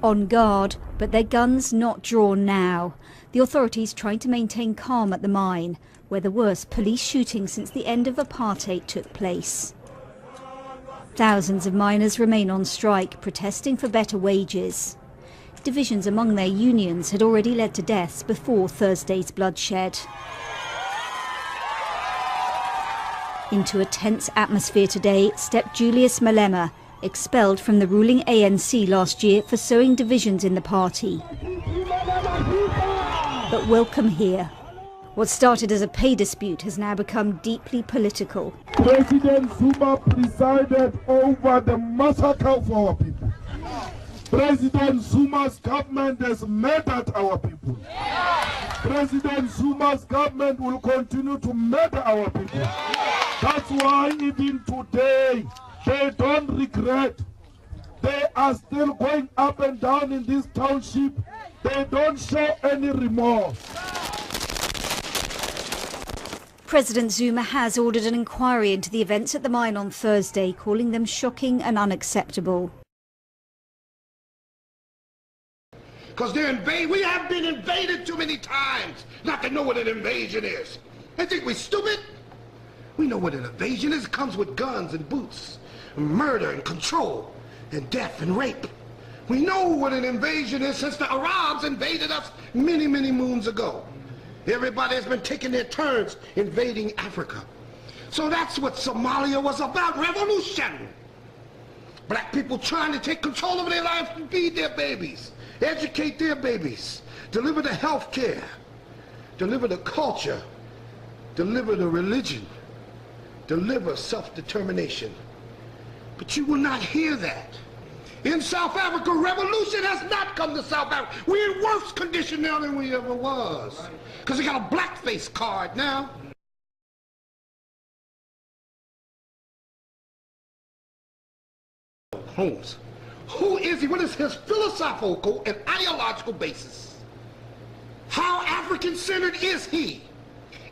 On guard, but their guns not drawn now. The authorities trying to maintain calm at the mine, where the worst police shooting since the end of apartheid took place. Thousands of miners remain on strike, protesting for better wages. Divisions among their unions had already led to deaths before Thursday's bloodshed. Into a tense atmosphere today stepped Julius Malema, expelled from the ruling ANC last year for sowing divisions in the party. But welcome here. What started as a pay dispute has now become deeply political. President Zuma presided over the massacre for our people. President Zuma's government has murdered our people. President Zuma's government will continue to murder our people. That's why even today, they don't regret. They are still going up and down in this township. They don't show any remorse. President Zuma has ordered an inquiry into the events at the mine on Thursday, calling them shocking and unacceptable. Because we have been invaded too many times not to know what an invasion is. They think we're stupid. We know what an invasion is. It comes with guns and boots, and murder and control, and death and rape. We know what an invasion is since the Arabs invaded us many, many moons ago. Everybody has been taking their turns invading Africa. So that's what Somalia was about, revolution. Black people trying to take control of their lives and feed their babies, educate their babies, deliver the health care, deliver the culture, deliver the religion, deliver self-determination. But you will not hear that. In South Africa, revolution has not come to South Africa. We're in worse condition now than we ever was. Because they got a blackface card now. Holmes. Who is he? What is his philosophical and ideological basis? How African-centered is he?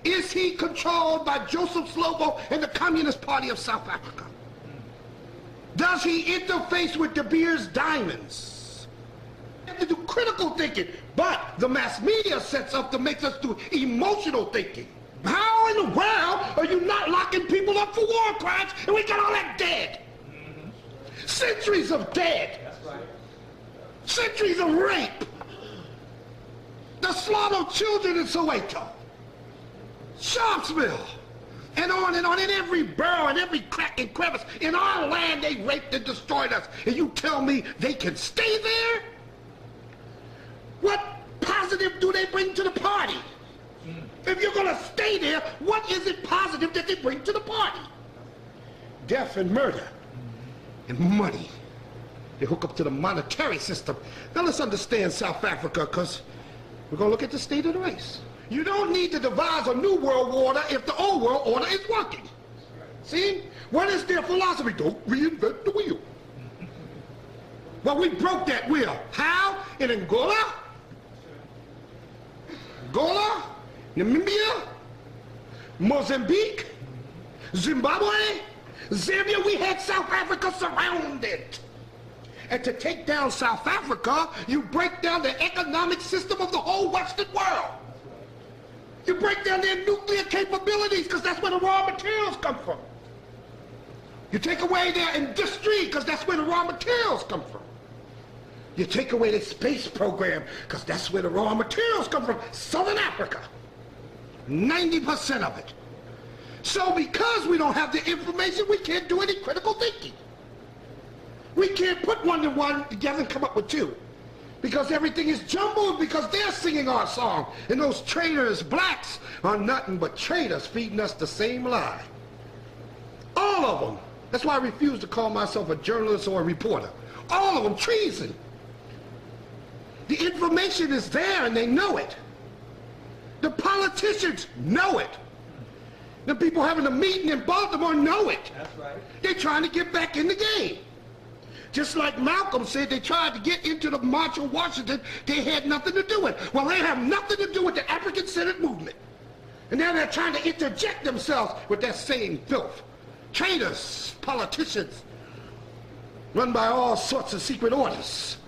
Is he controlled by Joseph Slovo and the Communist Party of South Africa? Does he interface with De Beers diamonds? You have to do critical thinking, but the mass media sets up to make us do emotional thinking. How in the world are you not locking people up for war crimes and we got all that dead? Centuries of dead. That's right. Centuries of rape. The slaughter of children in Soweto. Sharpsville. And on in every burrow and every crack and crevice. In our land, they raped and destroyed us. And you tell me they can stay there? What positive do they bring to the party? If you're going to stay there, what is it positive that they bring to the party? Death and murder. And money. They hook up to the monetary system. Now let's understand South Africa, because we're going to look at the state of the race. You don't need to devise a new world order if the old world order is working. See? What is their philosophy? Don't reinvent the wheel. Well, we broke that wheel. How? In Angola? Namibia? Mozambique? Zimbabwe? Zambia? We had South Africa surrounded. And to take down South Africa, you break down the economic system of the whole Western world. You break down their nuclear capabilities, because that's where the raw materials come from. You take away their industry, because that's where the raw materials come from. You take away their space program, because that's where the raw materials come from. Southern Africa. 90% of it. So because we don't have the information, we can't do any critical thinking. We can't put one to one together and come up with two. Because everything is jumbled, because they're singing our song. And those traitors, blacks, are nothing but traitors feeding us the same lie. All of them. That's why I refuse to call myself a journalist or a reporter. All of them treason. The information is there and they know it. The politicians know it. The people having a meeting in Baltimore know it. That's right. They're trying to get back in the game. Just like Malcolm said, they tried to get into the March on Washington, they had nothing to do with it. Well, they have nothing to do with the African-centered movement. And now they're trying to interject themselves with that same filth. Traitors, politicians, run by all sorts of secret orders.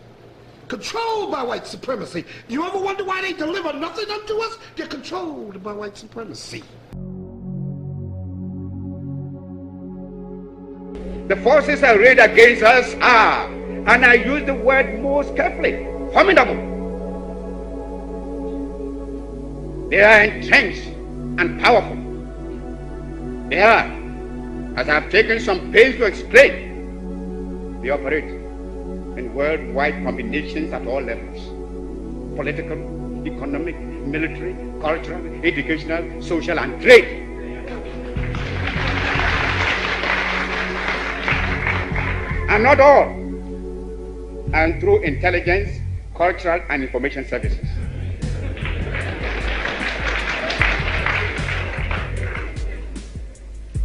controlled by white supremacy. You ever wonder why they deliver nothing unto us? They're controlled by white supremacy. The forces arrayed against us are, and I use the word most carefully, formidable. They are entrenched and powerful. They are, as I have taken some pains to explain, they operate in worldwide combinations at all levels: political, economic, military, cultural, educational, social, and trade. And not all, and through intelligence, cultural, and information services.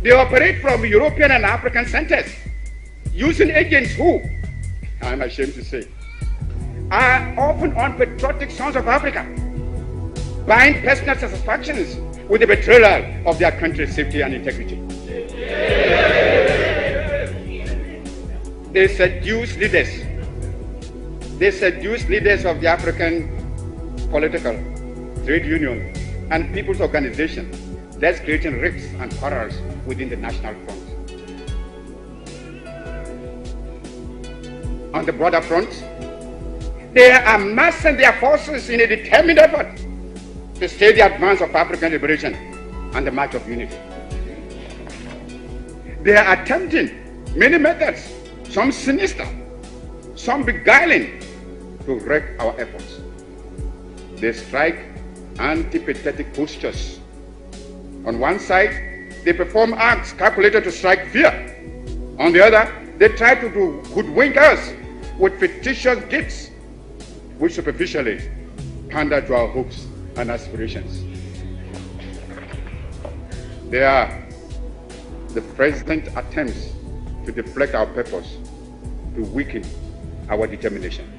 They operate from European and African centers, using agents who, I'm ashamed to say, are often unpatriotic sons of Africa, buying personal satisfactions with the betrayal of their country's safety and integrity. They seduce leaders. They seduce leaders of the African political, trade union, and people's organization, thus creating rifts and quarrels within the national front. On the broader front, they are amassing their forces in a determined effort to stay the advance of African liberation and the march of unity. They are attempting many methods, some sinister, some beguiling, to wreck our efforts. They strike antipathetic postures. On one side, they perform acts calculated to strike fear. On the other, they try to hoodwink us with fictitious gifts, which superficially pander to our hopes and aspirations. They are the president's attempts to deflect our purpose, to weaken our determination.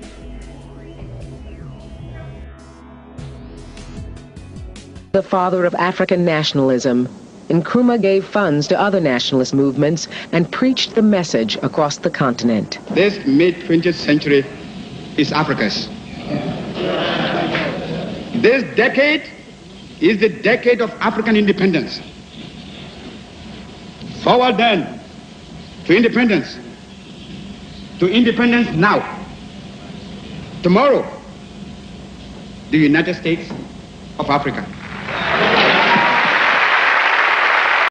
The father of African nationalism, Nkrumah gave funds to other nationalist movements and preached the message across the continent. This mid-20th century is Africa's. This decade is the decade of African independence. Forward then to independence. To independence now. Tomorrow, the United States of Africa.